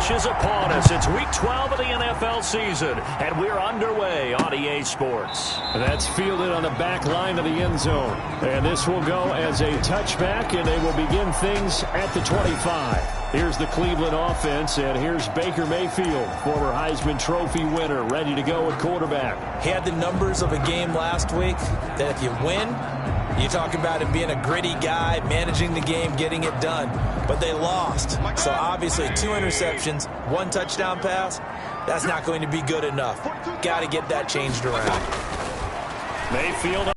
rush is upon us. It's Week 12 of the NFL season, and we're underway on EA Sports. That's fielded on the back line of the end zone. And this will go as a touchback, and they will begin things at the 25. Here's the Cleveland offense, and here's Baker Mayfield, former Heisman Trophy winner, ready to go at quarterback. He had the numbers of a game last week that if you win, you talk about him being a gritty guy, managing the game, getting it done. But they lost. So obviously 2 interceptions, 1 touchdown pass, that's not going to be good enough. Got to get that changed around. Mayfield.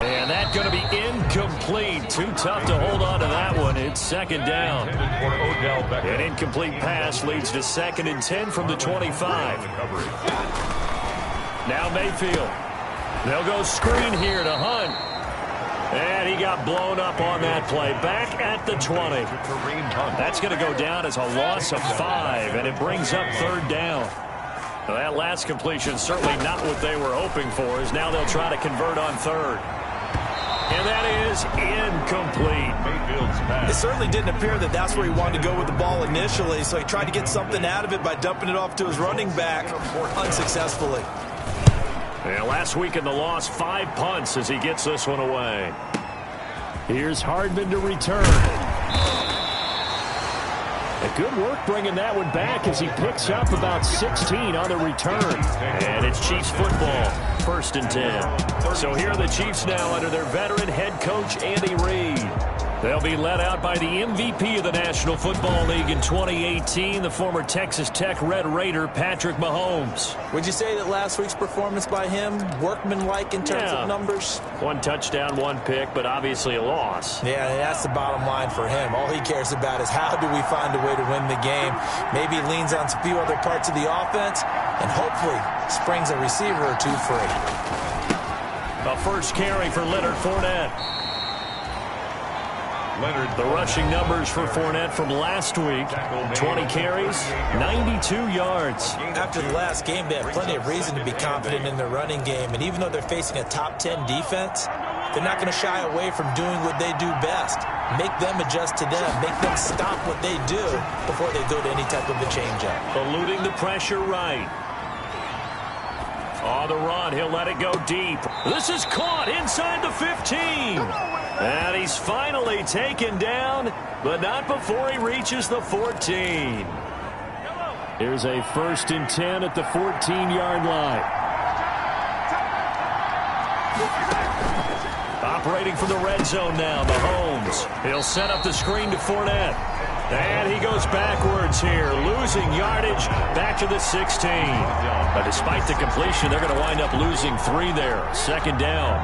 And that's going to be incomplete. Too tough to hold on to that one. It's second down. An incomplete pass leads to 2nd and 10 from the 25. Now Mayfield. They'll go screen here to Hunt. And he got blown up on that play. Back at the 20. That's going to go down as a loss of 5, and it brings up 3rd down. Now that last completion certainly not what they were hoping for, as now they'll try to convert on 3rd. And that is incomplete. It certainly didn't appear that that's where he wanted to go with the ball initially, so he tried to get something out of it by dumping it off to his running back unsuccessfully. And last week in the loss, 5 punts as he gets this one away. Here's Hardman to return. A good work bringing that one back as he picks up about 16 on the return. And it's Chiefs football, 1st and 10. So here are the Chiefs now under their veteran head coach, Andy Reid. They'll be led out by the MVP of the National Football League in 2018, the former Texas Tech Red Raider, Patrick Mahomes. Would you say that last week's performance by him, workmanlike in terms of numbers? 1 touchdown, 1 pick, but obviously a loss. Yeah, that's the bottom line for him. All he cares about is how do we find a way to win the game. Maybe leans on a few other parts of the offense and hopefully springs a receiver or 2 free. A first carry for Leonard Fournette. The rushing numbers for Fournette from last week, 20 carries, 92 yards. After the last game, they have plenty of reason to be confident in their running game. And even though they're facing a top 10 defense, they're not going to shy away from doing what they do best. Make them adjust to them. Make them stop what they do before they go to any type of a changeup. Eluding the pressure right. On the run, he'll let it go deep. This is caught inside the 15. And he's finally taken down, but not before he reaches the 14. Here's a 1st and 10 at the 14-yard line. Operating from the red zone now, Mahomes. He'll set up the screen to Fournette. And he goes backwards here, losing yardage back to the 16. But despite the completion, they're going to wind up losing 3 there. 2nd down.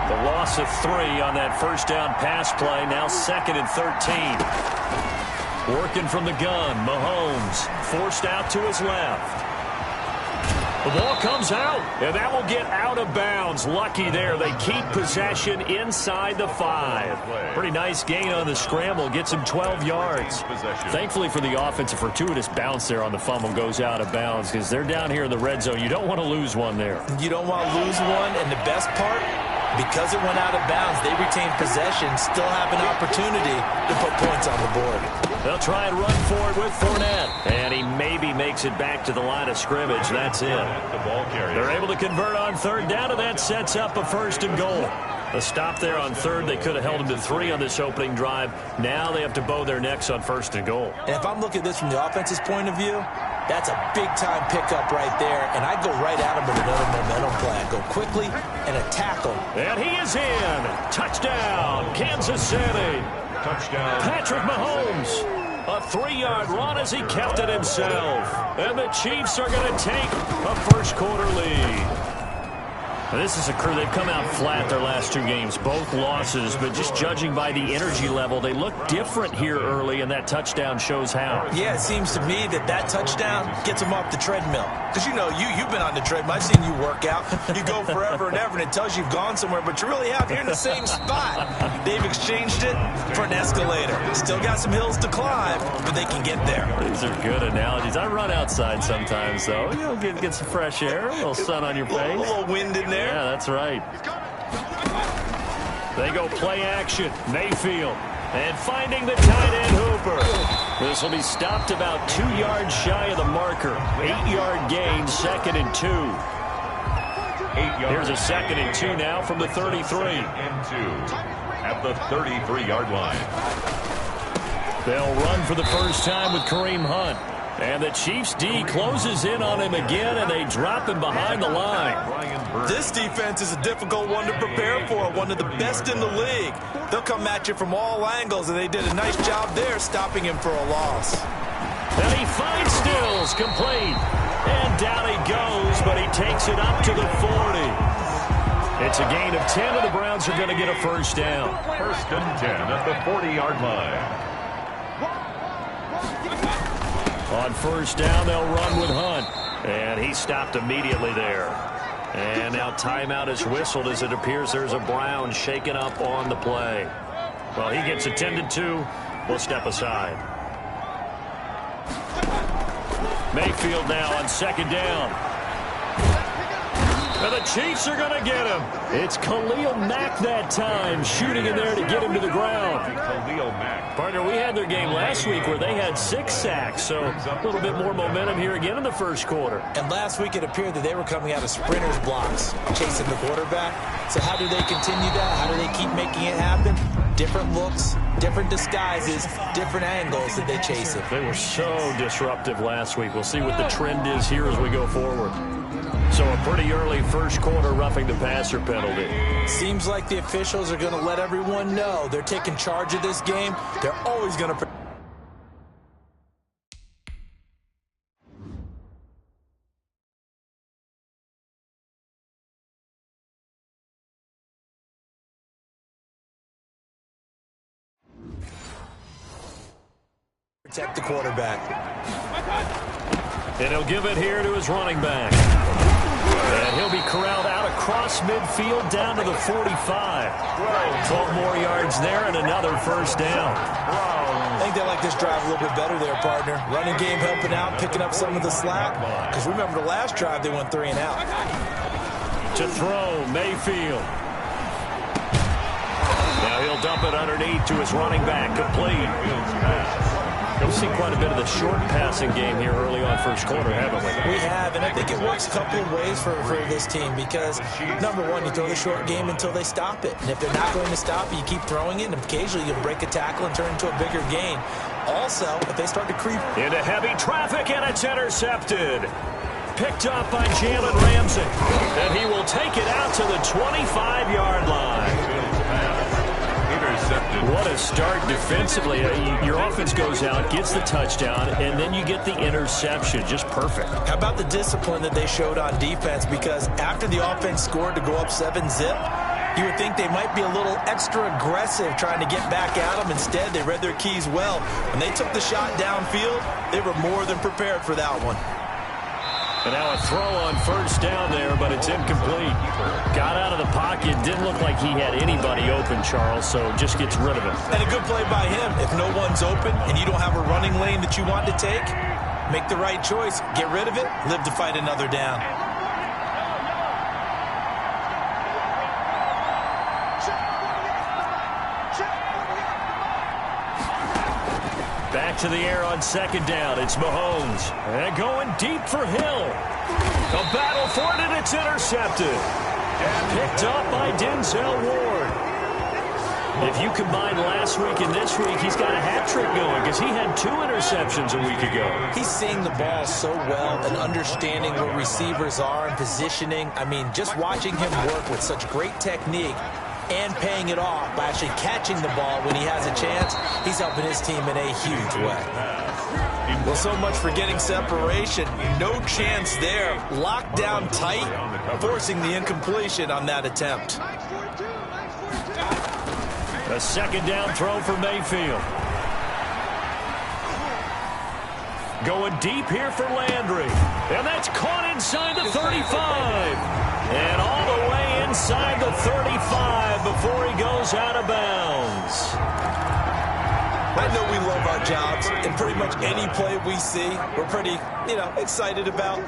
The loss of 3 on that first down pass play, now 2nd and 13. Working from the gun, Mahomes forced out to his left. The ball comes out, and that will get out of bounds. Lucky there. They keep possession inside the 5. Pretty nice gain on the scramble. Gets him 12 yards. Thankfully for the offense, a fortuitous bounce there on the fumble goes out of bounds because they're down here in the red zone. You don't want to lose one there. You don't want to lose one, and the best part, because it went out of bounds, they retain possession, still have an opportunity to put points on the board. They'll try and run for it with Fournette. And he maybe makes it back to the line of scrimmage. That's it. They're able to convert on 3rd down, and that sets up a 1st and goal. A stop there on 3rd. They could have held him to 3 on this opening drive. Now they have to bow their necks on 1st and goal. And if I'm looking at this from the offense's point of view, that's a big-time pickup right there. And I go right at him with another momentum play. I go quickly and attack him. And he is in. Touchdown, Kansas City. Touchdown, Patrick Mahomes. A 3-yard run as he kept it himself. And the Chiefs are going to take a first-quarter lead. This is a crew, they've come out flat their last 2 games, both losses, but just judging by the energy level, they look different here early, and that touchdown shows how. Yeah, it seems to me that touchdown gets them off the treadmill. Because, you know, you've been on the treadmill. I've seen you work out. You go forever and ever, and it tells you you've gone somewhere, but you're really out here in the same spot. They've exchanged it for an escalator. Still got some hills to climb, but they can get there. These are good analogies. I run outside sometimes, though. You know, get some fresh air, a little sun on your face. A little wind in there. Yeah, that's right. They go play action. Mayfield. And finding the tight end Hooper. This will be stopped about 2 yards shy of the marker. 8-yard gain, 2nd and 2. 8 yards. Here's a 2nd and 2 now from the 33. 2nd and 2 at the 33-yard line. They'll run for the first time with Kareem Hunt. And the Chiefs' D closes in on him again, and they drop him behind the line. This defense is a difficult one to prepare for, one of the best in the league. They'll come at you from all angles, and they did a nice job there stopping him for a loss. And he finds Stills, complete. And down he goes, but he takes it up to the 40. It's a gain of 10, and the Browns are going to get a first down. 1st and 10 at the 40-yard line. On first down, they'll run with Hunt. And he stopped immediately there. And now timeout is whistled as it appears there's a Brown shaken up on the play. Well, he gets attended to. We'll step aside. Mayfield now on 2nd down. And the Chiefs are going to get him. It's Khalil Mack that time, shooting in there to get him to the ground. Khalil Mack. Partner, we had their game last week where they had 6 sacks, so a little bit more momentum here again in the first quarter. And last week it appeared that they were coming out of sprinters blocks, chasing the quarterback. So how do they continue that? How do they keep making it happen? Different looks, different disguises, different angles that they chase it. They were so disruptive last week. We'll see what the trend is here as we go forward. So a pretty early first quarter roughing the passer penalty. Seems like the officials are going to let everyone know they're taking charge of this game. They're always going to... protect the quarterback. And he'll give it here to his running back. And he'll be corralled out across midfield down to the 45. 12 more yards there and another first down. I think they like this drive a little bit better there, partner. Running game helping out, picking up some of the slack. Because remember the last drive, they went 3 and out. To throw, Mayfield. Now he'll dump it underneath to his running back, complete. We've seen quite a bit of the short passing game here early on first quarter, haven't we? We have, and I think it works a couple of ways for this team because, number one, you throw the short game until they stop it. And if they're not going to stop it, you keep throwing it, and occasionally you'll break a tackle and turn into a bigger gain. Also, if they start to creep into heavy traffic, and it's intercepted. Picked up by Jalen Ramsey. And he will take it out to the 25-yard line. What a start defensively. Your offense goes out, gets the touchdown, and then you get the interception. Just perfect. How about the discipline that they showed on defense? Because after the offense scored to go up 7-zip, you would think they might be a little extra aggressive trying to get back at them. Instead, they read their keys well. When they took the shot downfield, they were more than prepared for that one. And now a throw on first down there, but it's incomplete. Got out of the pocket. Didn't look like he had anybody open, Charles, so just gets rid of it. And a good play by him. If no one's open and you don't have a running lane that you want to take, make the right choice. Get rid of it. Live to fight another down. Back to the air on 2nd down. It's Mahomes. And going deep for Hill. A battle for it, and it's intercepted. Picked up by Denzel Ward. If you combine last week and this week, he's got a hat trick going because he had 2 interceptions a week ago. He's seeing the ball so well and understanding where receivers are and positioning. I mean, just watching him work with such great technique and paying it off by actually catching the ball when he has a chance, he's helping his team in a huge way. Well, so much for getting separation. No chance there. Locked down tight, forcing the incompletion on that attempt. A 2nd down throw for Mayfield. Going deep here for Landry. And that's caught inside the 35. And all the way inside the 35 before he goes out of bounds. I know we love our jobs, and pretty much any play we see, we're pretty, excited about.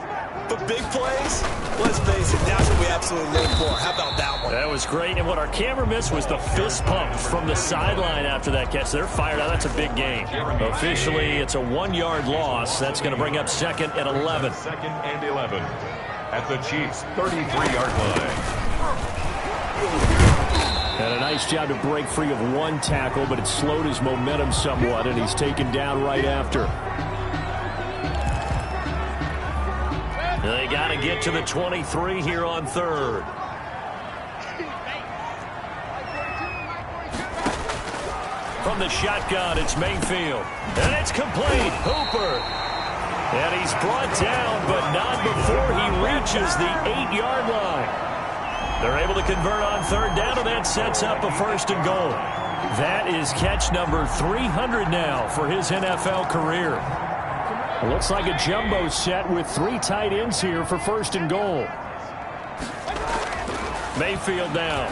But big plays, let's face it, that's what we absolutely live for. How about that one? That was great, and what our camera missed was the fist pump from the sideline after that catch. They're fired out. That's a big game. Officially, it's a 1-yard loss. That's going to bring up 2nd and 11. 2nd and 11 at the Chiefs' 33-yard line. And a nice job to break free of one tackle, but it slowed his momentum somewhat, and he's taken down right after. They got to get to the 23 here on 3rd. From the shotgun, it's Mayfield. And it's complete. Hooper. And he's brought down, but not before he reaches the 8-yard line. They're able to convert on 3rd down, and that sets up a 1st and goal. That is catch number 300 now for his NFL career. It looks like a jumbo set with 3 tight ends here for 1st and goal. Mayfield now.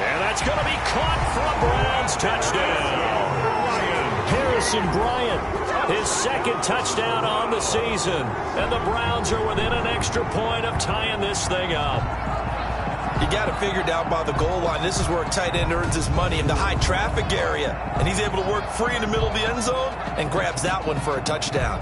And that's going to be caught for a Browns touchdown. Harrison Bryant, his 2nd touchdown on the season. And the Browns are within an extra point of tying this thing up. You got it figured out by the goal line. This is where a tight end earns his money in the high traffic area. And he's able to work free in the middle of the end zone and grabs that one for a touchdown.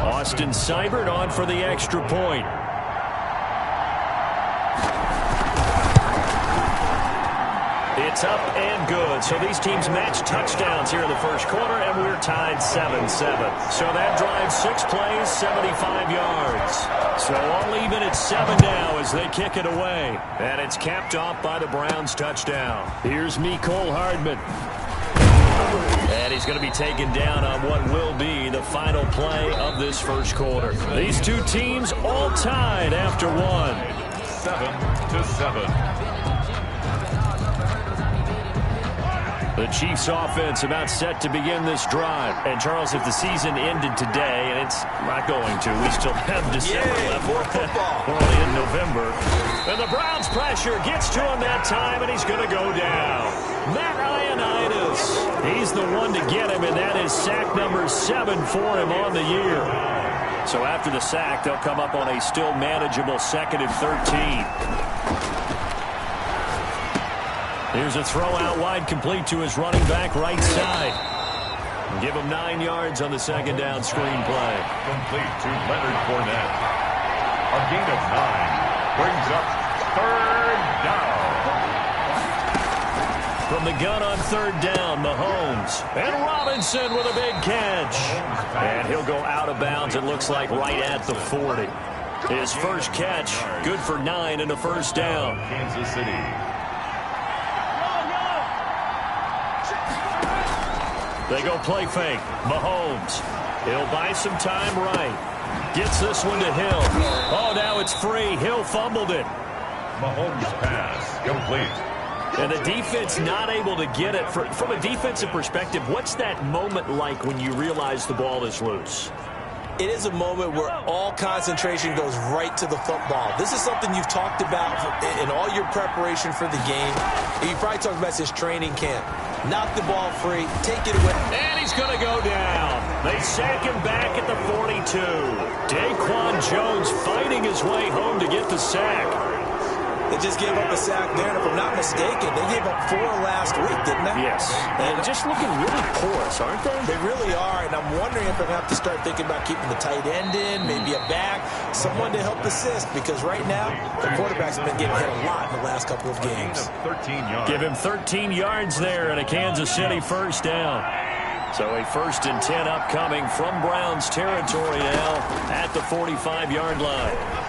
Austin Seibert on for the extra point. It's up and good. So these teams match touchdowns here in the first quarter, and we're tied 7-7. So that drives 6 plays, 75 yards. So all even at 7 now as they kick it away. And it's capped off by the Browns touchdown. Here's Mecole Hardman. And he's going to be taken down on what will be the final play of this first quarter. These two teams all tied after 1. 7-7. The Chiefs offense about set to begin this drive. And, Charles, if the season ended today, and it's not going to, we still have December left. More football. We're only in November. And the Browns pressure gets to him that time, and he's going to go down. Matt Ioannidis. He's the one to get him, and that is sack number 7 for him on the year. So after the sack, they'll come up on a still manageable 2nd and 13. Here's a throw out wide, complete to his running back right side. Give him 9 yards on the 2nd down screen play. Complete to Leonard Fournette. A gain of 9 brings up 3rd down. From the gun on 3rd down, Mahomes. And Robinson with a big catch. And he'll go out of bounds, it looks like, right at the 40. His first catch, good for 9 and a 1st down. Kansas City. They go play fake. Mahomes. He'll buy some time right. Gets this one to Hill. Oh, now it's free. Hill fumbled it. Mahomes pass complete. And the defense not able to get it. From a defensive perspective, what's that moment like when you realize the ball is loose? It is a moment where all concentration goes right to the football. This is something you've talked about in all your preparation for the game. You probably talked about this training camp. Knock the ball free, take it away. And he's going to go down. They sack him back at the 42. Daquan Jones fighting his way home to get the sack. They just gave up a sack there, and if I'm not mistaken, they gave up 4 last week, didn't they? Yes. And just looking really porous, aren't they? They really are, and I'm wondering if they're going to have to start thinking about keeping the tight end in, maybe a back, someone to help assist, because right now, the quarterback's been getting hit a lot in the last couple of games. 13 yards. Give him 13 yards there and a Kansas City 1st down. So a 1st and 10 upcoming from Browns territory now at the 45-yard line.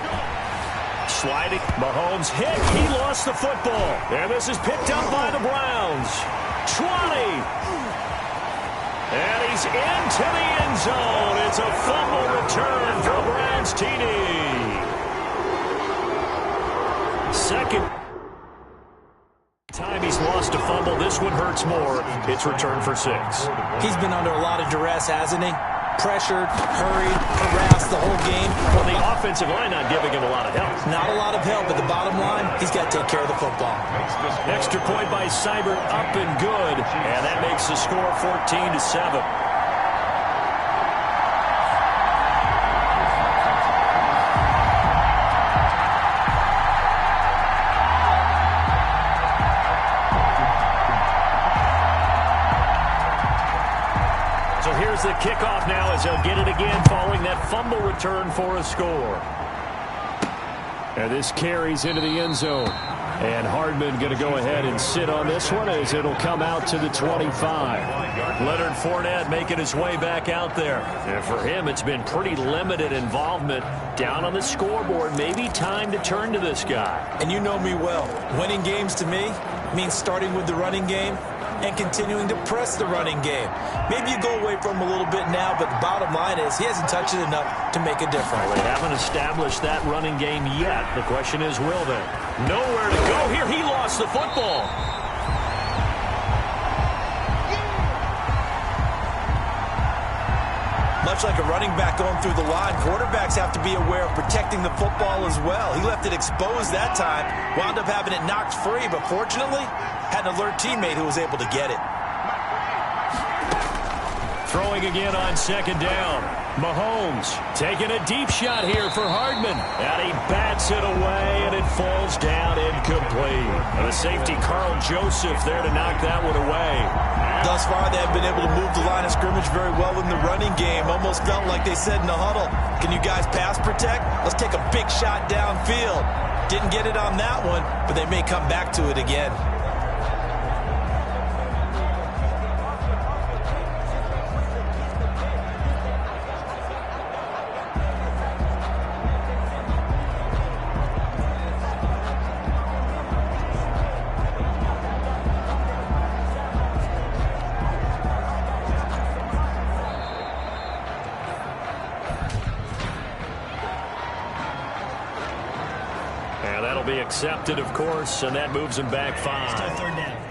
Sliding, Mahomes hit, he lost the football. And this is picked up by the Browns. 20. And he's into the end zone. It's a fumble return for Browns TD. 2nd. Time he's lost a fumble. This one hurts more. It's returned for 6. He's been under a lot of duress, hasn't he? Pressured, hurried, harassed the whole game. Well, the offensive line not giving him a lot of help. Not a lot of help, but the bottom line, he's got to take care of the football. Extra point by Seibert, up and good. And that makes the score 14-7. So here's the kickoff now as they'll get it again following that fumble return for a score. And this carries into the end zone. And Hardman going to go ahead and sit on this one as it'll come out to the 25. Leonard Fournette making his way back out there. And for him, it's been pretty limited involvement down on the scoreboard. Maybe time to turn to this guy. And you know me well. Winning games to me means starting with the running game and continuing to press the running game. Maybe you go away from him a little bit now, but the bottom line is he hasn't touched it enough to make a difference. Well, they haven't established that running game yet. The question is, will they? Nowhere to go here. He lost the football. Much like a running back going through the line, quarterbacks have to be aware of protecting the football as well. He left it exposed that time, wound up having it knocked free, but fortunately, had an alert teammate who was able to get it. Throwing again on second down. Mahomes taking a deep shot here for Hardman. And he bats it away, and it falls down incomplete. And the safety, Carl Joseph, there to knock that one away. Thus far, they have been able to move the line of scrimmage very well in the running game. Almost felt like they said in the huddle, can you guys pass protect? Let's take a big shot downfield. Didn't get it on that one, but they may come back to it again. And that'll be accepted, of course, and that moves him back 5. Still third down.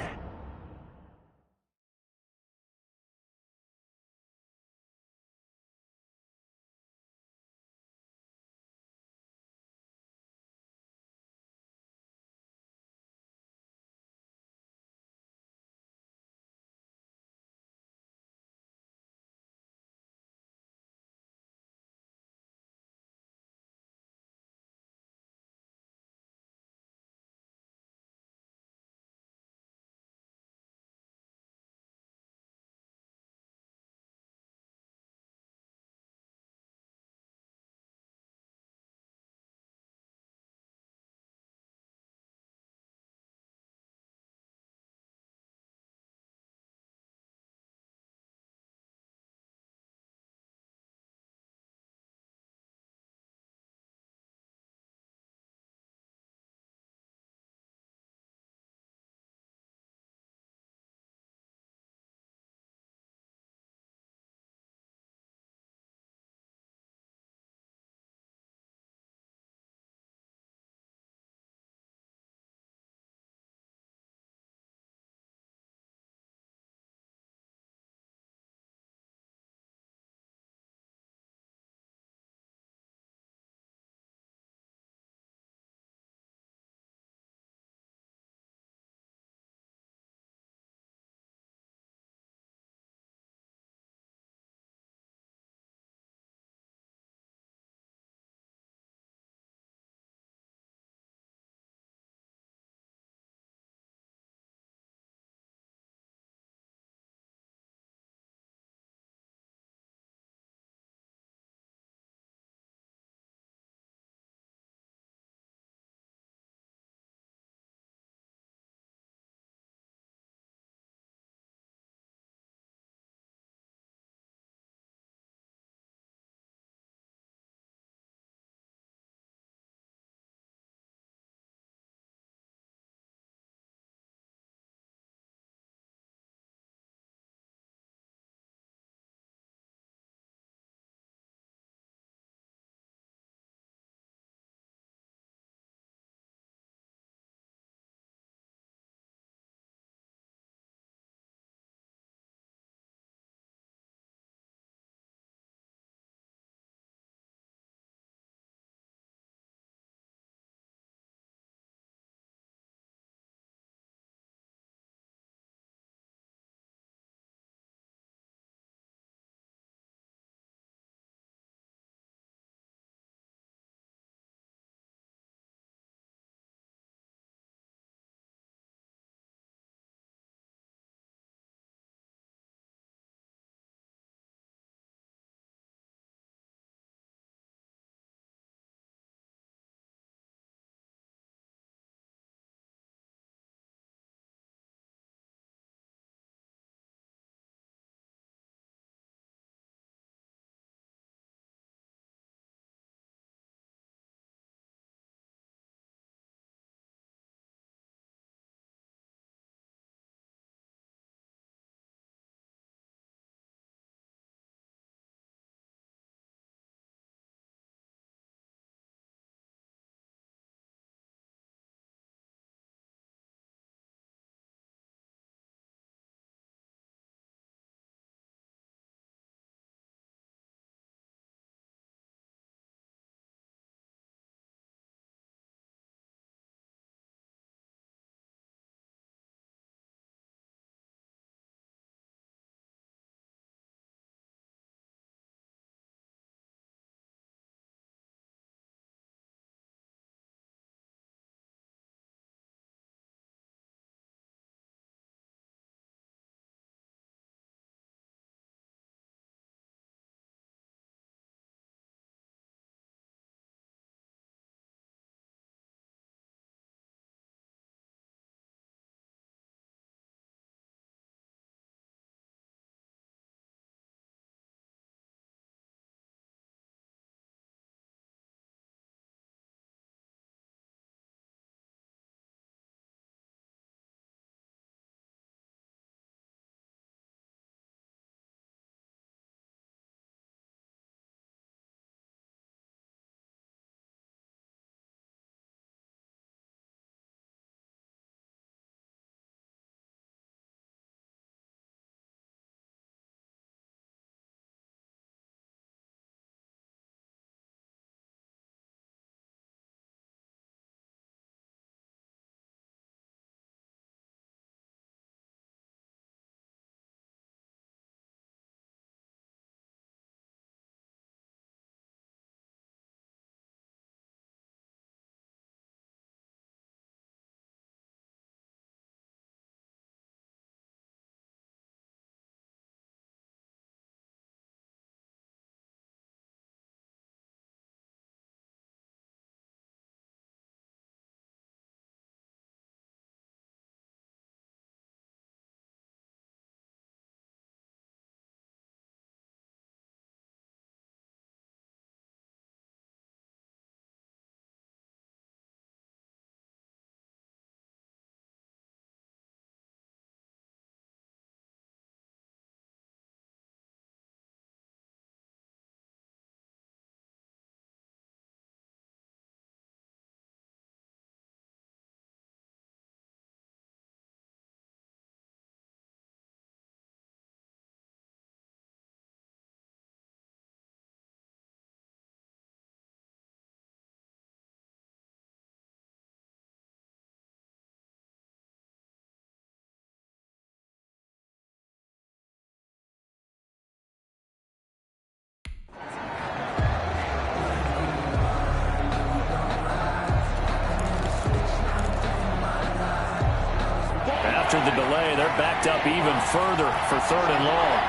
after the delay. They're backed up even further for 3rd and long.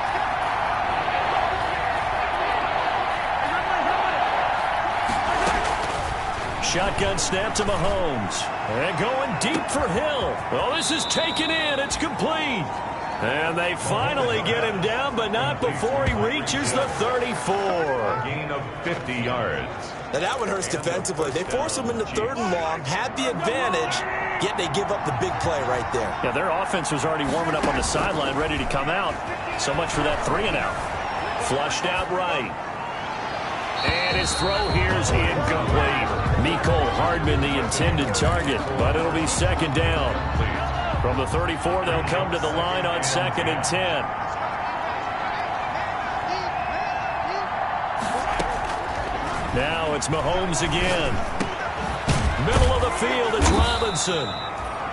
Shotgun snap to Mahomes. And going deep for Hill. Well, this is taken in. It's complete. And they finally get him down, but not before he reaches the 34. A gain of 50 yards. Now that one hurts defensively. They force him into 3rd and long, had the advantage, yet they give up the big play right there. Yeah, their offense was already warming up on the sideline, ready to come out. So much for that 3-and-out. Flushed out right. And his throw here is incomplete. Mecole Hardman, the intended target, but it'll be 2nd down. From the 34, they'll come to the line on 2nd and 10. Now it's Mahomes again. Middle of the field, it's Robinson.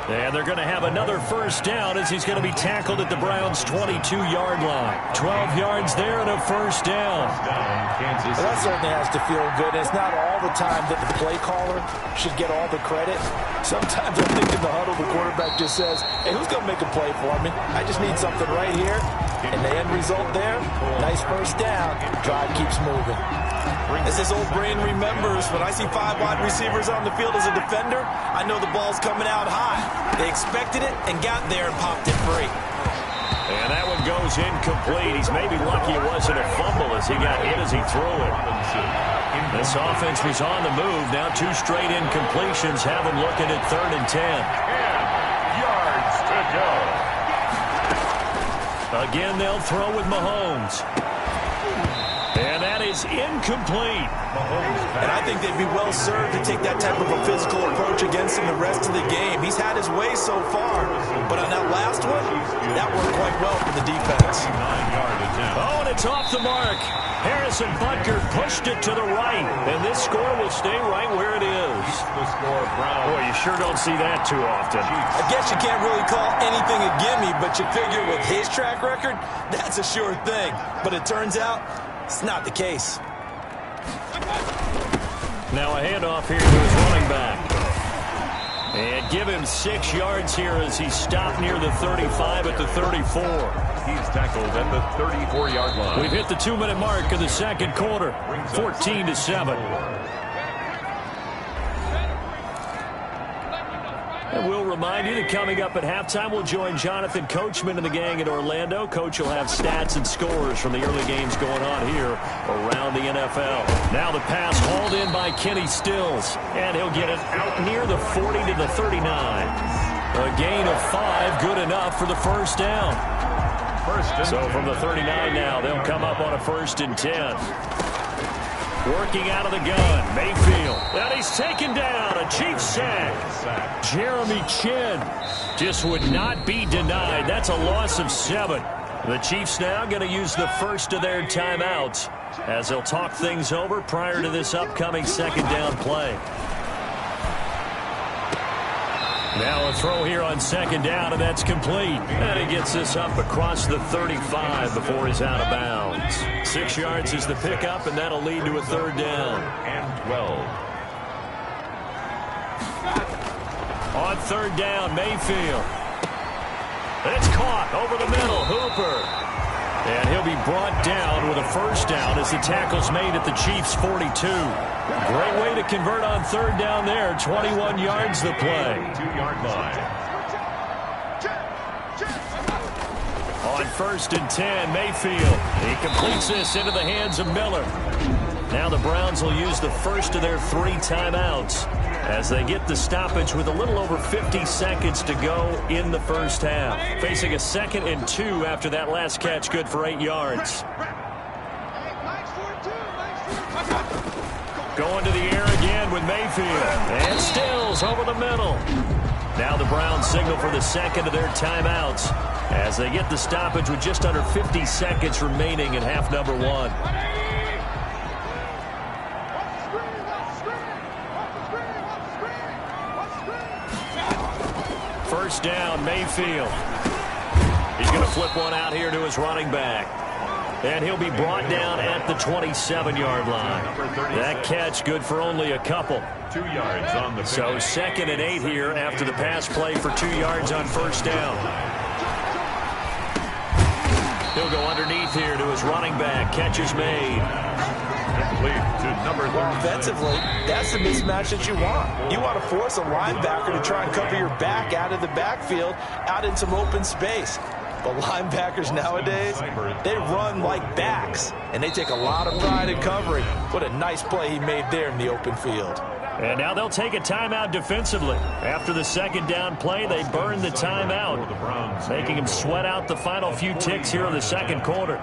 And they're going to have another 1st down as he's going to be tackled at the Browns' 22-yard line. 12 yards there and a 1st down. Well, that certainly has to feel good. It's not all the time that the play caller should get all the credit. Sometimes I think in the huddle, the quarterback just says, hey, who's going to make a play for me? I just need something right here. And the end result there, nice 1st down. Drive keeps moving. As his old brain remembers, when I see 5 wide receivers on the field as a defender, I know the ball's coming out high. They expected it and got there and popped it free. And that one goes incomplete. He's maybe lucky it wasn't a fumble as he got hit as he threw it. This offense was on the move. Now 2 straight incompletions have him looking at 3rd and 10. 10 yards to go. Again, they'll throw with Mahomes. And that is incomplete. And I think they'd be well served to take that type of a physical approach against him the rest of the game. He's had his way so far, but on that last one, that worked quite well for the defense. 9-yard attempt. Oh, and it's off the mark. Harrison Butker pushed it to the right, and this score will stay right where it is. The score, Brown. Boy, you sure don't see that too often. I guess you can't really call anything a gimme, but you figure with his track record, that's a sure thing. But it turns out, it's not the case. Now a handoff here to his running back. And give him 6 yards here as he's stopped near the 35 at the 34. He's tackled at the 34-yard line. We've hit the 2-minute mark of the 2nd quarter. 14-7. And we'll remind you that coming up at halftime, we'll join Jonathan Coachman and the gang in Orlando. Coach will have stats and scores from the early games going on here around the NFL. Now the pass hauled in by Kenny Stills, and he'll get it out near the 40 to the 39. A gain of 5, good enough for the 1st down. So from the 39 now, they'll come up on a 1st and 10. Working out of the gun, Mayfield. And he's taken down. A Chiefs sack. Jeremy Chin just would not be denied. That's a loss of 7. The Chiefs now going to use the first of their timeouts as they'll talk things over prior to this upcoming 2nd down play. Now a throw here on 2nd down, and that's complete. And he gets this up across the 35 before he's out of bounds. 6 yards is the pickup, and that'll lead to a 3rd down. And 12. On 3rd down, Mayfield. It's caught over the middle. Hooper. And he'll be brought down with a 1st down as the tackle's made at the Chiefs' 42. Great way to convert on 3rd down there. 21 yards the play. 2-yard line. On 1st and 10, Mayfield. He completes this into the hands of Miller. Now the Browns will use the first of their 3 timeouts as they get the stoppage with a little over 50 seconds to go in the 1st half. Facing a 2nd and 2 after that last catch, good for 8 yards. Going to the air again with Mayfield. And Stills over the middle. Now the Browns signal for the 2nd of their timeouts as they get the stoppage with just under 50 seconds remaining in half number 1. First down, Mayfield. He's going to flip one out here to his running back. And he'll be brought down at the 27-yard line. That catch good for only a couple. 2 yards on the So 2nd and 8 here after the pass play for 2 yards on first down. He'll go underneath here to his running back. Catch is made. To number 30. Offensively, that's the mismatch that you want. You want to force a linebacker to try and cover your back out of the backfield, out in some open space. But linebackers nowadays, they run like backs, and they take a lot of pride in covering. What a nice play he made there in the open field. And now they'll take a timeout defensively. After the second down play, they burn the timeout, making them sweat out the final few ticks here in the second quarter.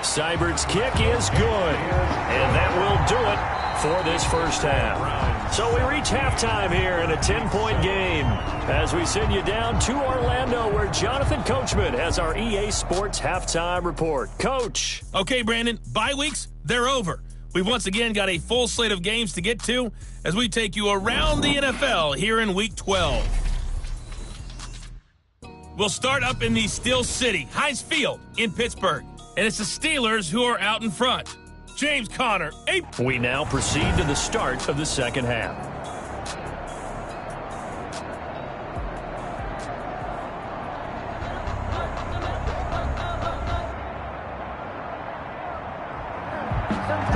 Seibert's kick is good, and that will do it for this first half. So we reach halftime here in a 10-point game as we send you down to Orlando, where Jonathan Coachman has our EA Sports halftime report. Coach. Okay, Brandon, bye weeks, they're over. We've once again got a full slate of games to get to as we take you around the NFL here in Week 12. We'll start up in the Steel City, Heinz Field in Pittsburgh. And it's the Steelers who are out in front. James Conner. We now proceed to the start of the second half.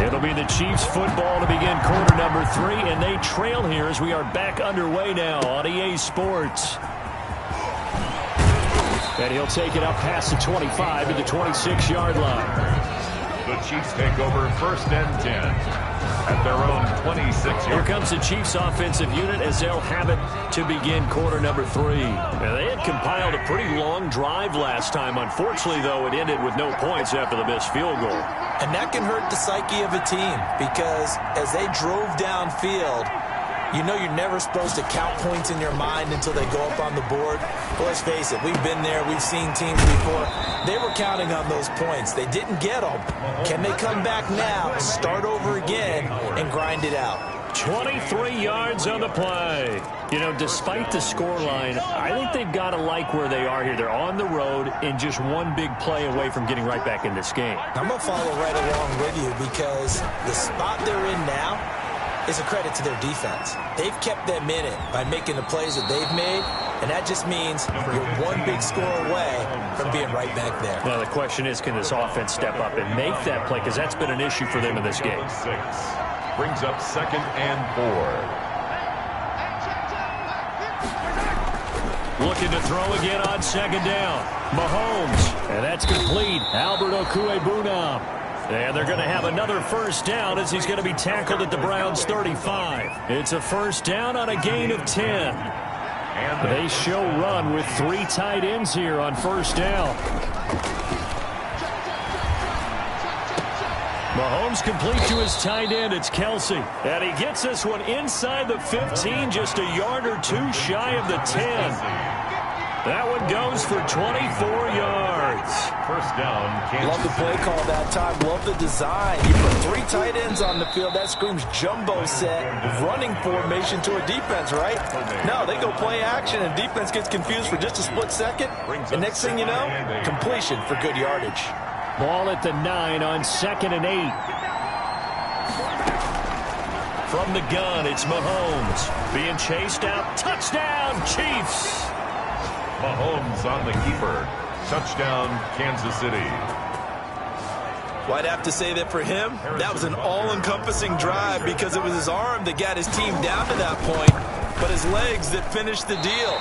It'll be the Chiefs football to begin quarter number 3, and they trail here as we are back underway now on EA Sports. And he'll take it up past the 25 to the 26-yard line. The Chiefs take over 1st and 10 at their own 26-yard. Here comes the Chiefs offensive unit as they'll have it to begin quarter number 3. Now, they had compiled a pretty long drive last time. Unfortunately, though, it ended with no points after the missed field goal. And that can hurt the psyche of a team because as they drove downfield, you know you're never supposed to count points in your mind until they go up on the board. But let's face it, we've been there. We've seen teams before. They were counting on those points. They didn't get them. Can they come back now, start over again, and grind it out? 23 yards on the play. You know, despite the scoreline, I think they've got to like where they are here. They're on the road and just one big play away from getting right back in this game. I'm going to follow right along with you because the spot they're in now is a credit to their defense. They've kept them in it by making the plays that they've made, and that just means you're one big score away from being right back there. Now the question is, can this offense step up and make that play? Because that's been an issue for them in this game. 6 brings up 2nd and 4. Looking to throw again on 2nd down. Mahomes, and that's complete. Albert Okwuegbunam. And they're going to have another first down as he's going to be tackled at the Browns' 35. It's a first down on a gain of 10. And they show run with 3 tight ends here on first down. Mahomes complete to his tight end. It's Kelsey. And he gets this one inside the 15, just a yard or 2 shy of the 10. That one goes for 24 yards. First down. Love the play call that time. Love the design. You put 3 tight ends on the field. That screams jumbo set, running formation to a defense, right? No, they go play action, and defense gets confused for just a split second. And next thing you know, completion for good yardage. Ball at the 9 on 2nd and 8. From the gun, it's Mahomes. Being chased out. Touchdown, Chiefs! Mahomes on the keeper. Touchdown, Kansas City. Well, I'd have to say that for him, that was an all-encompassing drive because it was his arm that got his team down to that point, but his legs that finished the deal.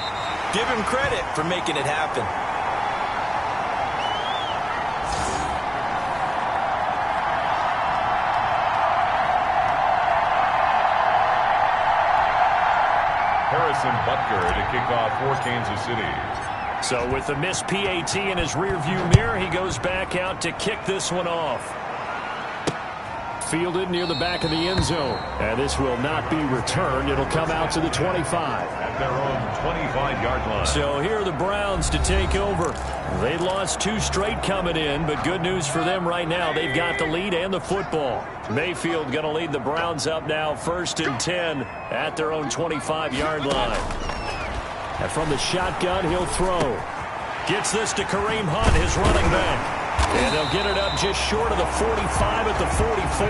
Give him credit for making it happen. Harrison Butker to kick off for Kansas City. So with the missed PAT in his rearview mirror, he goes back out to kick this one off. Fielded near the back of the end zone. And this will not be returned. It'll come out to the 25. At their own 25-yard line. So here are the Browns to take over. They lost 2 straight coming in, but good news for them right now. They've got the lead and the football. Mayfield going to lead the Browns up now 1st and 10 at their own 25-yard line. And from the shotgun, he'll throw. Gets this to Kareem Hunt, his running back. And they'll get it up just short of the 45 at the 44.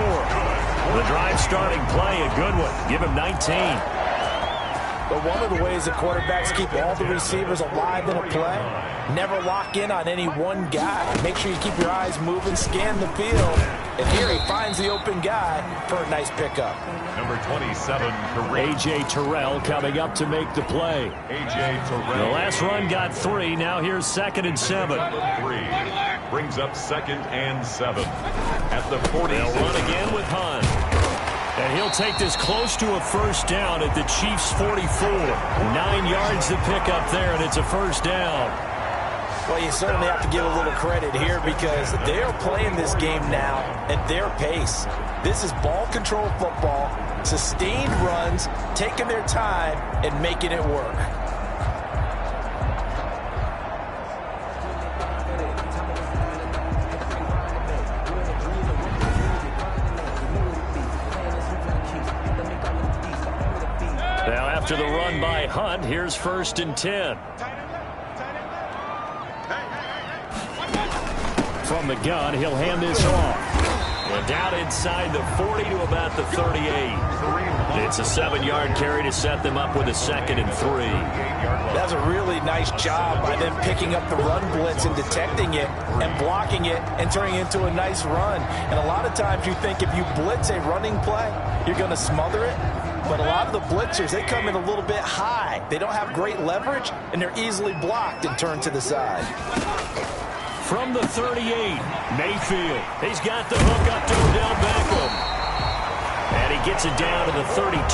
The drive starting play, a good one. Give him 19. But one of the ways that quarterbacks keep all the receivers alive in a play, never lock in on any one guy. Make sure you keep your eyes moving, scan the field. And here he finds the open guy for a nice pickup. Number 27, A.J. Terrell coming up to make the play. A.J. Terrell. The last run got 3. Now here's 2nd and 7. 3 brings up 2nd and 7 at the 40. They'll run again with Hunt. And he'll take this close to a first down at the Chiefs' 44. 9 yards to pick up there, and it's a first down. Well, you certainly have to give a little credit here because they are playing this game now at their pace. This is ball control football, sustained runs, taking their time, and making it work. Now after the run by Hunt, here's 1st and 10. From the gun, he'll hand this off. And down inside the 40 to about the 38. It's a 7-yard carry to set them up with a 2nd and 3. That's a really nice job by them picking up the run blitz and detecting it and blocking it and turning it into a nice run. And a lot of times you think if you blitz a running play, you're going to smother it. But a lot of the blitzers, they come in a little bit high. They don't have great leverage, and they're easily blocked and turned to the side. From the 38, Mayfield. He's got the hook up to Odell Beckham. And he gets it down to the 32.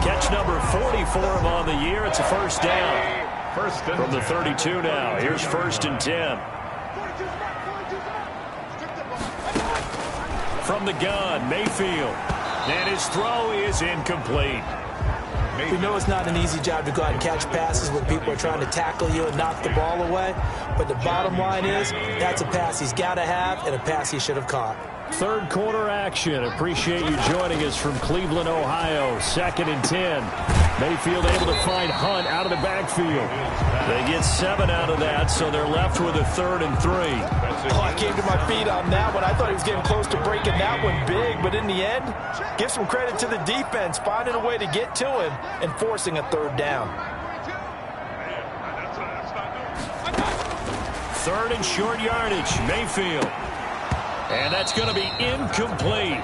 Catch number 40 for him on the year. It's a first down. From the 32 now. Here's 1st and 10. From the gun, Mayfield. And his throw is incomplete. We know it's not an easy job to go out and catch passes when people are trying to tackle you and knock the ball away. But the bottom line is, that's a pass he's got to have and a pass he should have caught. Third quarter action. Appreciate you joining us from Cleveland, Ohio. 2nd and 10. Mayfield able to find Hunt out of the backfield. They get 7 out of that, so they're left with a 3rd and 3. Oh, I came to my feet on that one. I thought he was getting close to breaking that one big, but in the end, give some credit to the defense, finding a way to get to him and forcing a 3rd down. 3rd and short yardage, Mayfield. And that's going to be incomplete.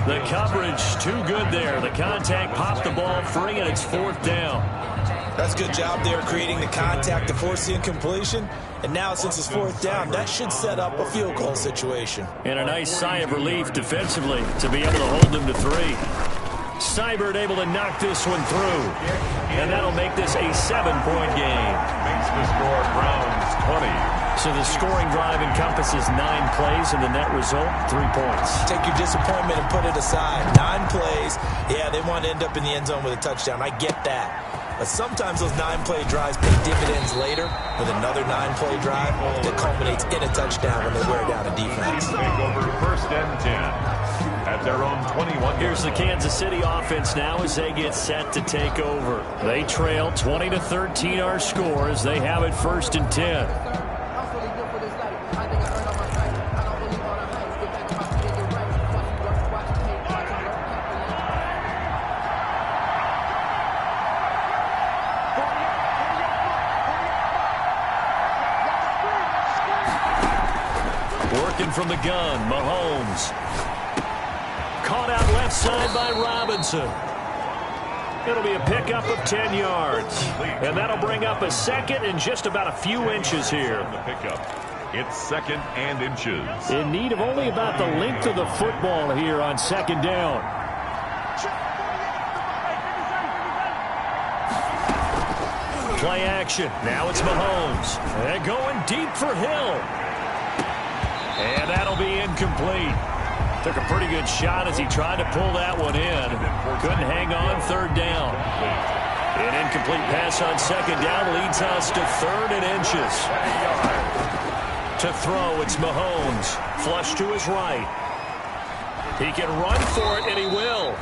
The coverage too good there. The contact popped the ball free, and it's 4th down. That's a good job there creating the contact to force the incompletion. And now since it's 4th down, that should set up a field goal situation. And a nice sigh of relief defensively to be able to hold them to 3. Seibert able to knock this one through. And that'll make this a 7-point game. Makes the score Browns 20. So the scoring drive encompasses 9 plays, and the net result, 3 points. Take your disappointment and put it aside. 9 plays. Yeah, they want to end up in the end zone with a touchdown. I get that. But sometimes those 9-play drives pay dividends later with another 9-play drive that culminates in a touchdown when they wear down a defense. Take over 1st and 10 at their own 21. Here's the Kansas City offense now as they get set to take over. They trail 20-13 our score as they have it 1st and 10. Working from the gun, Mahomes. Caught out left side by Robinson. It'll be a pickup of 10 yards. And that'll bring up a 2nd and just about a few inches here. It's 2nd and inches. In need of only about the length of the football here on 2nd down. Play action. Now it's Mahomes. They're going deep for Hill. And that'll be incomplete. Took a pretty good shot as he tried to pull that one in. Couldn't hang on 3rd down. An incomplete pass on 2nd down leads us to 3rd and inches. To throw, it's Mahomes. Flush to his right. He can run for it, and he will.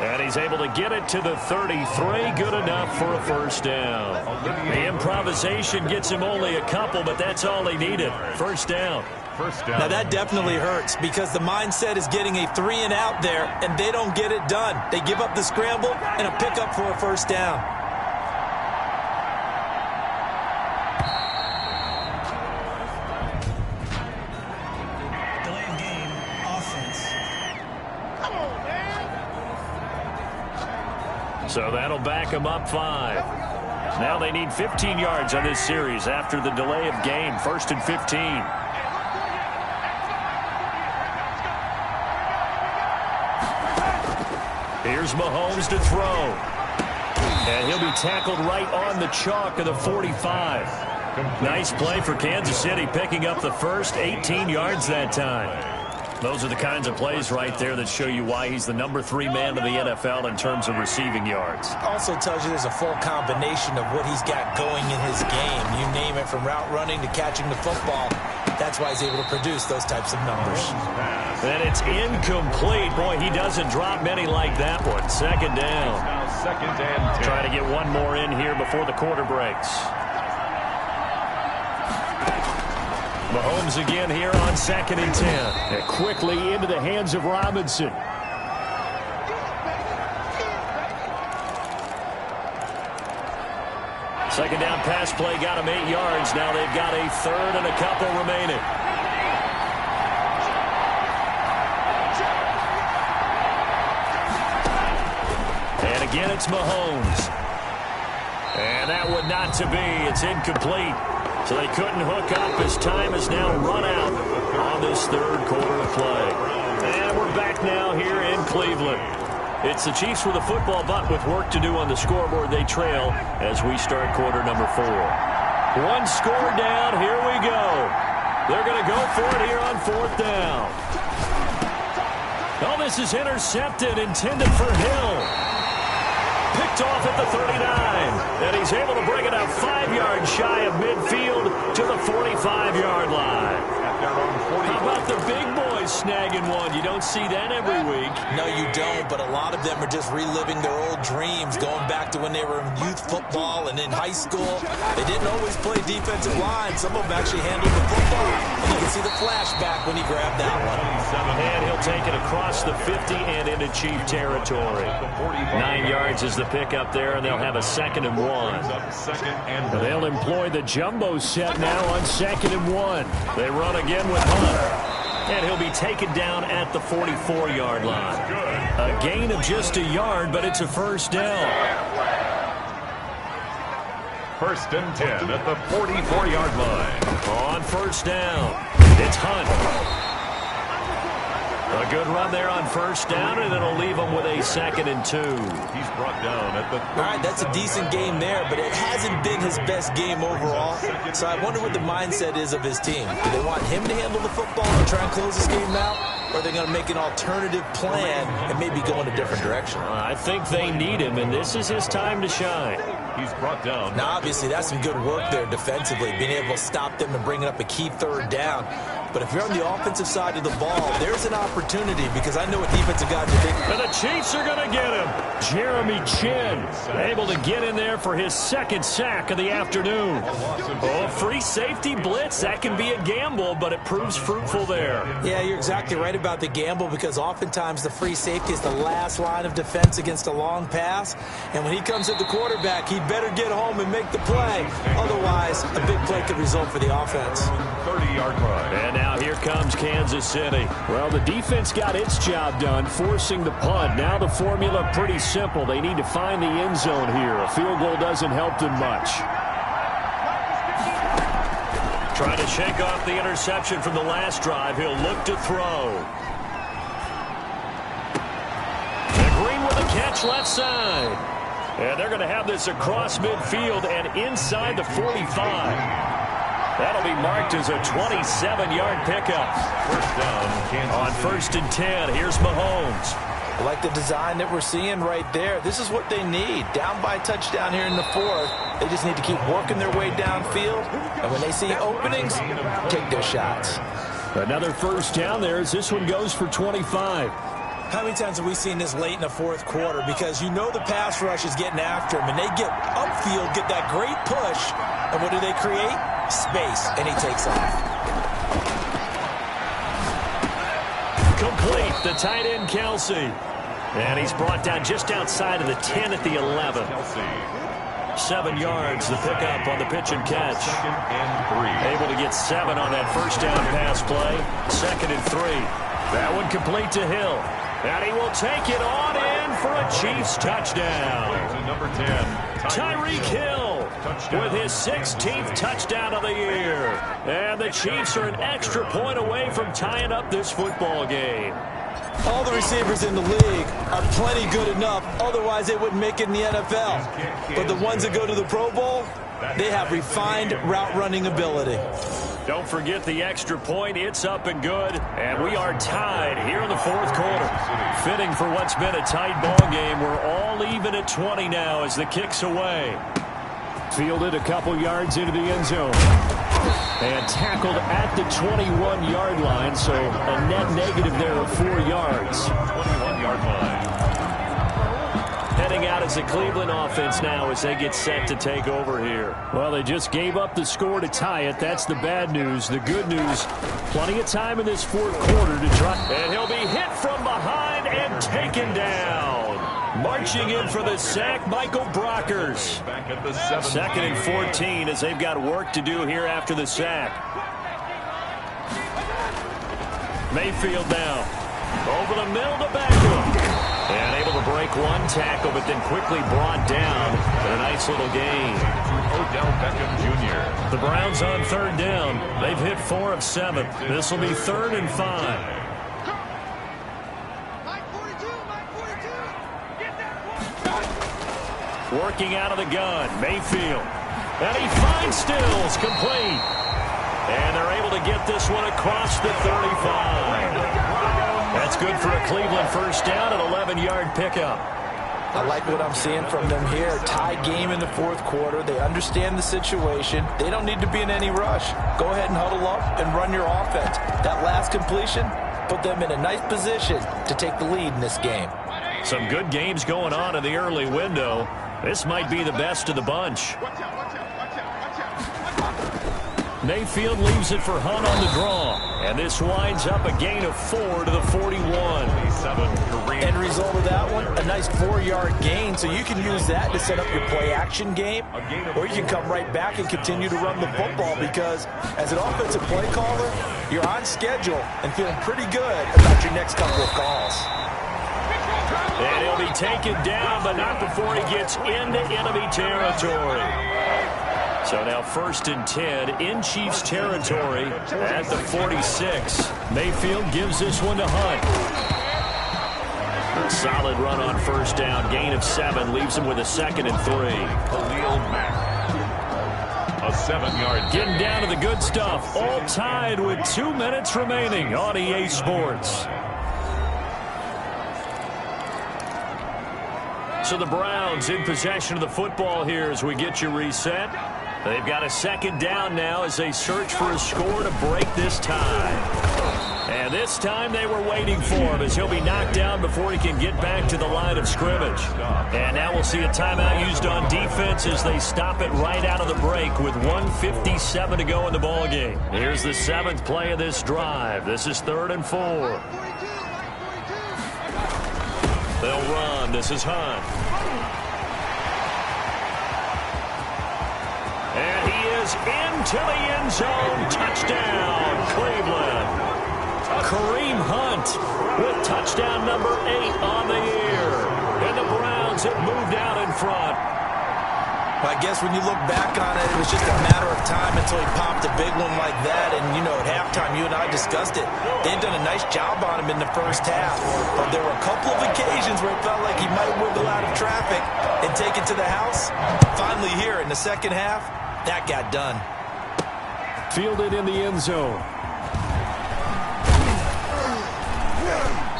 And he's able to get it to the 33. Good enough for a first down. The improvisation gets him only a couple, but that's all he needed. First down. Now that definitely hurts because the mindset is getting a 3-and-out there, and they don't get it done. They give up the scramble and a pickup for a first down. Delay of game, offense. Come on, man. So that'll back him up 5. Now they need 15 yards on this series after the delay of game. 1st and 15. Here's Mahomes to throw. And he'll be tackled right on the chalk of the 45. Nice play for Kansas City, picking up the first, 18 yards that time. Those are the kinds of plays right there that show you why he's the number 3 man in the NFL in terms of receiving yards. Also tells you there's a full combination of what he's got going in his game. You name it, from route running to catching the football. That's why he's able to produce those types of numbers. And it's incomplete. Boy, he doesn't drop many like that one. Second down. Second and 10. Try to get one more in here before the quarter breaks. Mahomes again here on 2nd and 10. And quickly into the hands of Robinson. Second down pass play got him 8 yards. Now they've got a 3rd and a couple remaining. And again, it's Mahomes. And that would not to be. It's incomplete. So they couldn't hook up as time has now run out on this 3rd quarter of play. And we're back now here in Cleveland. It's the Chiefs with a football, but with work to do on the scoreboard, they trail as we start quarter number 4. One score down. Here we go. They're going to go for it here on 4th down. Oh, this is intercepted, intended for Hill. Picked off at the 39. And he's able to bring it up 5 yards shy of midfield to the 45-yard line. How about the big boys snagging one? You don't see that every week. No, you don't, but a lot of them are just reliving their old dreams, going back to when they were in youth football and in high school. They didn't always play defensive line. Some of them actually handled the football. And you can see the flashback when he grabbed that one. And he'll take it across the 50 and into Chief territory. 9 yards is the pickup there, and they'll have a 2nd and 1. They'll employ the jumbo set now on 2nd and 1. They run again with Hunt. And he'll be taken down at the 44-yard line. A gain of just a yard, but it's a first down. 1st and 10 at the 44-yard line. On first down, it's Hunt. A good run there on first down, and it'll leave him with a 2nd and 2. He's brought down at the... All right, that's a decent game there, but it hasn't been his best game overall. So I wonder what the mindset is of his team. Do they want him to handle the football and try and close this game out? Or are they going to make an alternative plan and maybe go in a different direction? I think they need him, and this is his time to shine. He's brought down. Now, obviously, that's some good work there defensively, being able to stop them and bringing up a key 3rd down. But if you're on the offensive side of the ball, there's an opportunity because I know what defensive guys are thinking. And the Chiefs are going to get him. Jeremy Chin able to get in there for his 2nd sack of the afternoon. Oh, free safety blitz. That can be a gamble, but it proves fruitful there. Yeah, you're exactly right about the gamble because oftentimes the free safety is the last line of defense against a long pass. And when he comes at the quarterback, he better get home and make the play. Otherwise, a big play could result for the offense. 30-yard line. And now here comes Kansas City. Well, the defense got its job done, forcing the punt. Now the formula pretty simple. They need to find the end zone here. A field goal doesn't help them much. Trying to shake off the interception from the last drive. He'll look to throw. And Green with a catch left side. And they're going to have this across midfield and inside the 45. That'll be marked as a 27-yard pickup. First down, Kansas on 1st and 10, here's Mahomes. I like the design that we're seeing right there. This is what they need. Down by touchdown here in the 4th. They just need to keep working their way downfield. And when they see openings, take their shots. Another first down there as this one goes for 25. How many times have we seen this late in the fourth quarter? Because you know the pass rush is getting after him, and they get upfield, get that great push, and what do they create? Space, and he takes off. Complete, the tight end, Kelsey. And he's brought down just outside of the 10 at the 11. 7 yards, the pickup on the pitch and catch. Able to get 7 on that first down pass play. 2nd and 3. That one complete to Hill. And he will take it on in for a Chiefs touchdown. Number 10, Tyreek Hill with his 16th touchdown of the year. And the Chiefs are an extra point away from tying up this football game. All the receivers in the league are plenty good enough. Otherwise, they wouldn't make it in the NFL. But the ones that go to the Pro Bowl, they have refined route running ability. Don't forget the extra point. It's up and good. And we are tied here in the fourth quarter. Fitting for what's been a tight ball game. We're all even at 20 now as the kick's away. Fielded a couple yards into the end zone. And tackled at the 21-yard line, so a net negative there of 4 yards. 21-yard line. Heading out as the Cleveland offense now as they get set to take over here. Well, they just gave up the score to tie it. That's the bad news. The good news, plenty of time in this fourth quarter to try. And he'll be hit from behind and taken down. Marching in for the sack, Michael Brockers. Back at the 2nd and 14 as they've got work to do here after the sack. Mayfield now. Over the middle to Beckham. And able to break one tackle, but then quickly brought down in a nice little gain. Odell Beckham Jr. The Browns on 3rd down. They've hit 4 of 7. This will be 3rd and 5. Working out of the gun, Mayfield. And he finds Stills, complete. And they're able to get this one across the 35. That's good for a Cleveland first down, an 11-yard pickup. I like what I'm seeing from them here. Tie game in the fourth quarter. They understand the situation. They don't need to be in any rush. Go ahead and huddle up and run your offense. That last completion put them in a nice position to take the lead in this game. Some good games going on in the early window. This might be the best of the bunch. Mayfield leaves it for Hunt on the draw. And this winds up a gain of 4 to the 41. End result of that one, a nice 4-yard gain. So you can use that to set up your play-action game. Or you can come right back and continue to run the football because as an offensive play caller, you're on schedule and feeling pretty good about your next couple of calls. And he'll be taken down, but not before he gets into enemy territory. So now 1st and 10 in Chiefs territory at the 46. Mayfield gives this one to Hunt. Solid run on first down. Gain of 7 leaves him with a 2nd and 3. Khalil Mack. A 7-yard. Getting down to the good stuff. All tied with 2 minutes remaining on EA Sports. So the Browns in possession of the football here as we get you reset. They've got a 2nd down now as they search for a score to break this tie. And this time they were waiting for him as he'll be knocked down before he can get back to the line of scrimmage. And now we'll see a timeout used on defense as they stop it right out of the break with 1:57 to go in the ballgame. Here's the 7th play of this drive. This is 3rd and 4. They'll run. This is Hunt. And he is into the end zone. Touchdown, Cleveland. Kareem Hunt with touchdown number 8 on the year. And the Browns have moved out in front. I guess when you look back on it, it was just a matter of time until he popped a big one like that. And, you know, at halftime, you and I discussed it. They'd done a nice job on him in the first half. But there were a couple of occasions where it felt like he might wiggle out of traffic and take it to the house. Finally here in the second half, that got done. Fielded in the end zone.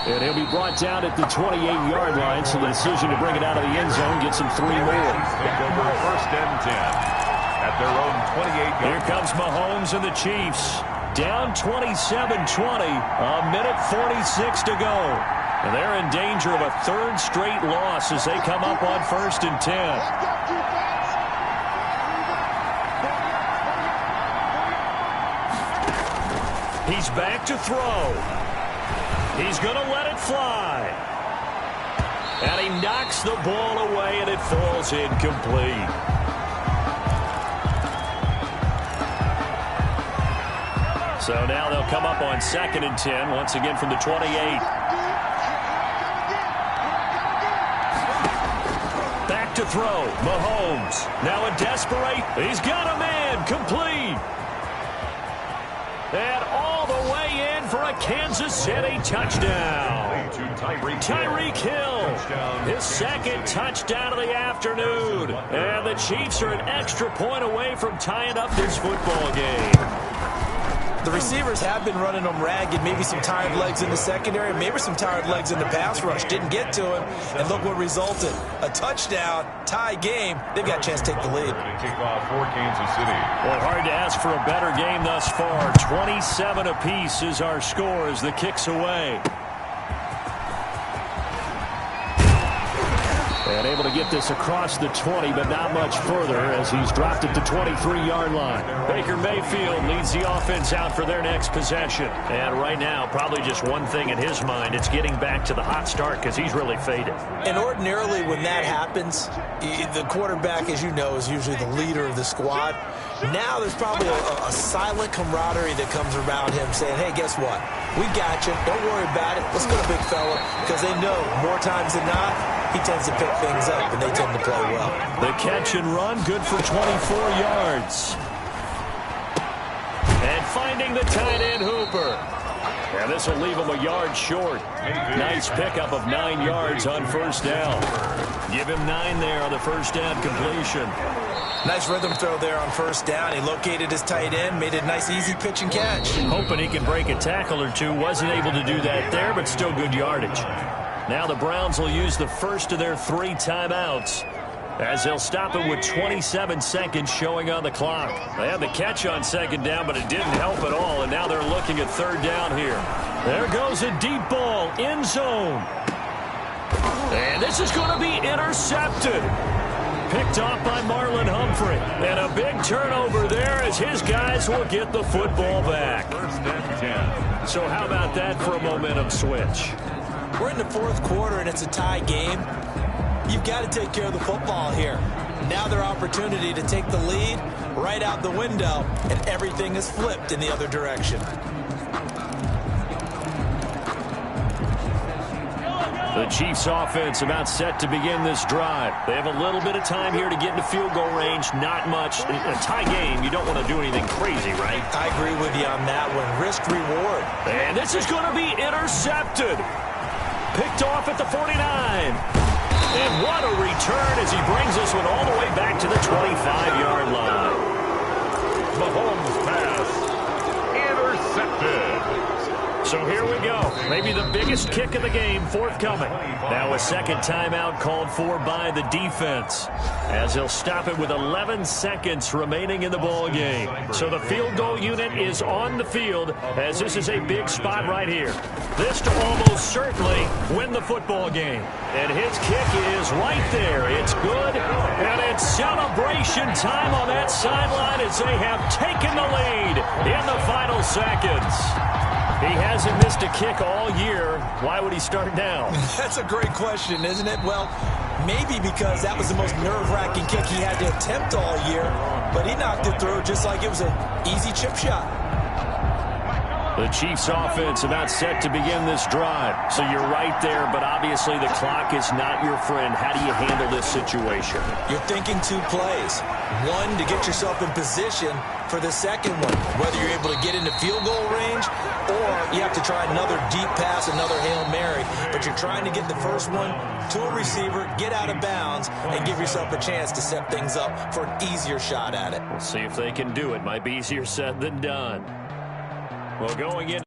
And he'll be brought down at the 28-yard line, so the decision to bring it out of the end zone gets him 3 more. Take over 1st and 10 at their own 28-yard. Here comes Mahomes and the Chiefs. Down 27-20, a minute 46 to go. And they're in danger of a third straight loss as they come up on 1st and 10. He's back to throw. He's going to let it fly. And he knocks the ball away, and it falls incomplete. So now they'll come up on 2nd and 10, once again from the 28. Back to throw. Mahomes. Now a desperate. He's got a man. Complete. And all the way in for a Kansas City touchdown. Tyreek Hill, his second touchdown of the afternoon. And the Chiefs are an extra point away from tying up this football game. The receivers have been running them ragged. Maybe some tired legs in the secondary, maybe some tired legs in the pass rush. Didn't get to him, and look what resulted. A touchdown, tie game. They've got a chance to take the lead. Kickoff for Kansas City. Well, hard to ask for a better game thus far. 27 apiece is our score as the kick's away. And able to get this across the 20, but not much further as he's dropped at the 23-yard line. Baker Mayfield leads the offense out for their next possession. And right now, probably just one thing in his mind. It's getting back to the hot start because he's really faded. And ordinarily when that happens, the quarterback, as you know, is usually the leader of the squad. Now there's probably a silent camaraderie that comes around him saying, hey, guess what? We got you. Don't worry about it. Let's go, big fella. Because they know more times than not, he tends to pick things up, and they tend to play well. The catch and run, good for 24 yards. And finding the tight end, Hooper. And this will leave him a yard short. Nice pickup of 9 yards on 1st down. Give him 9 there on the 1st down completion. Nice rhythm throw there on 1st down. He located his tight end, made a nice easy pitch and catch. Hoping he can break a tackle or two. Wasn't able to do that there, but still good yardage. Now the Browns will use the first of their 3 timeouts as they'll stop it with 27 seconds showing on the clock. They had the catch on 2nd down, but it didn't help at all, and now they're looking at 3rd down here. There goes a deep ball, end zone. And this is going to be intercepted. Picked off by Marlon Humphrey. And a big turnover there as his guys will get the football back. 1st and 10. So how about that for a momentum switch? We're in the 4th quarter, and it's a tie game. You've got to take care of the football here. Now their opportunity to take the lead right out the window, and everything is flipped in the other direction. The Chiefs offense about set to begin this drive. They have a little bit of time here to get into field goal range. Not much. In a tie game, you don't want to do anything crazy, right? I agree with you on that one. Risk reward. And this is going to be intercepted. Picked off at the 49. And what a return as he brings this one all the way back to the 25-yard line. Mahomes pass. Intercepted. So here we go. Maybe the biggest kick of the game forthcoming. Now a second timeout called for by the defense as they'll stop it with 11 seconds remaining in the ball game. So the field goal unit is on the field as this is a big spot right here. This to almost certainly win the football game. And his kick is right there. It's good. And it's celebration time on that sideline as they have taken the lead in the final seconds. He hasn't missed a kick all year. Why would he start now? That's a great question, isn't it? Well, maybe because that was the most nerve-wracking kick he had to attempt all year, but he knocked it through just like it was an easy chip shot. The Chiefs offense about set to begin this drive. So you're right there, but obviously the clock is not your friend. How do you handle this situation? You're thinking 2 plays. One, to get yourself in position for the second one, whether you're able to get into field goal range or you have to try another deep pass, another Hail Mary. But you're trying to get the first one to a receiver, get out of bounds, and give yourself a chance to set things up for an easier shot at it. We'll see if they can do it. Might be easier said than done. Well, going in,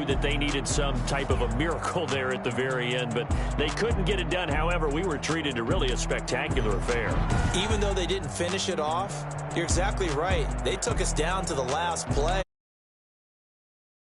that they needed some type of a miracle there at the very end, but they couldn't get it done. However, we were treated to really a spectacular affair. Even though they didn't finish it off, you're exactly right. They took us down to the last play.